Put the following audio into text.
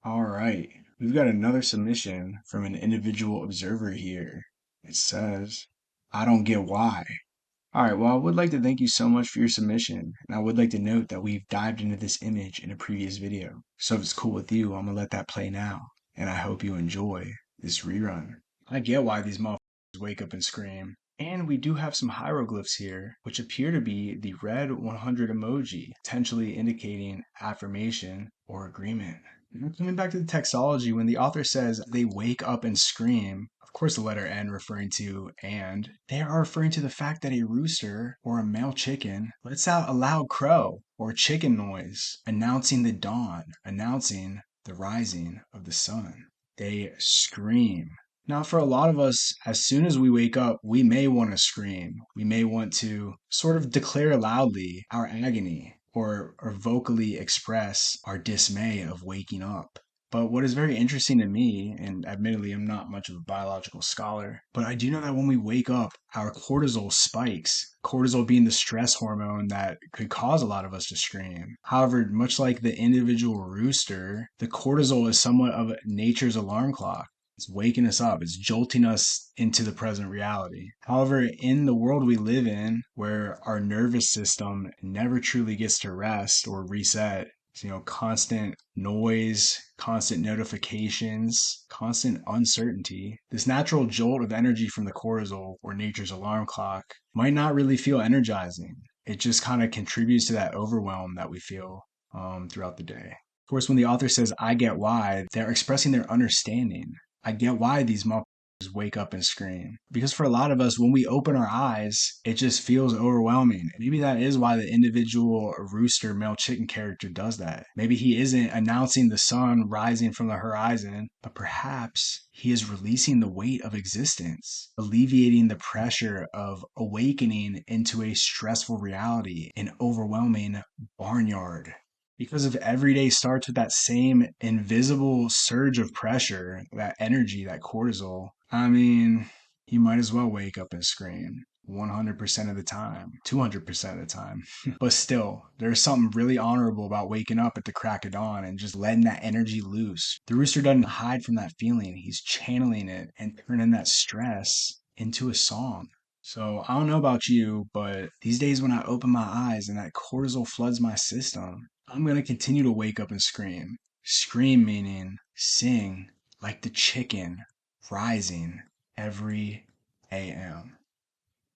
All right, we've got another submission from an individual observer here. It says, I don't get why. All right, well, I would like to thank you so much for your submission, and I would like to note that we've dived into this image in a previous video. So if it's cool with you, I'm gonna let that play now, and I hope you enjoy this rerun. I get why these motherfuckers wake up and scream. And we do have some hieroglyphs here, which appear to be the red 100 emoji, potentially indicating affirmation or agreement. Now, coming back to the textology, when the author says they wake up and scream, of course the letter N referring to and, they are referring to the fact that a rooster or a male chicken lets out a loud crow or chicken noise, announcing the dawn, announcing the rising of the sun. They scream. Now, for a lot of us, as soon as we wake up, we may want to scream. We may want to sort of declare loudly our agony or vocally express our dismay of waking up. But what is very interesting to me, and admittedly, I'm not much of a biological scholar, but I do know that when we wake up, our cortisol spikes. Cortisol being the stress hormone that could cause a lot of us to scream. However, much like the individual rooster, the cortisol is somewhat of nature's alarm clock. It's waking us up. It's jolting us into the present reality. However, in the world we live in, where our nervous system never truly gets to rest or reset, constant noise, constant notifications, constant uncertainty, this natural jolt of energy from the cortisol or nature's alarm clock might not really feel energizing. It just kind of contributes to that overwhelm that we feel throughout the day. Of course, when the author says, I get why, they're expressing their understanding. I get why these motherfuckers wake up and scream. Because for a lot of us, when we open our eyes, it just feels overwhelming. Maybe that is why the individual rooster male chicken character does that. Maybe he isn't announcing the sun rising from the horizon, but perhaps he is releasing the weight of existence, alleviating the pressure of awakening into a stressful reality, an overwhelming barnyard. Because if every day starts with that same invisible surge of pressure, that energy, that cortisol, I mean, you might as well wake up and scream 100% of the time, 200% of the time. But still, there's something really honorable about waking up at the crack of dawn and just letting that energy loose. The rooster doesn't hide from that feeling, he's channeling it and turning that stress into a song. So I don't know about you, but these days when I open my eyes and that cortisol floods my system, I'm going to continue to wake up and scream. Scream meaning sing like the chicken rising every AM.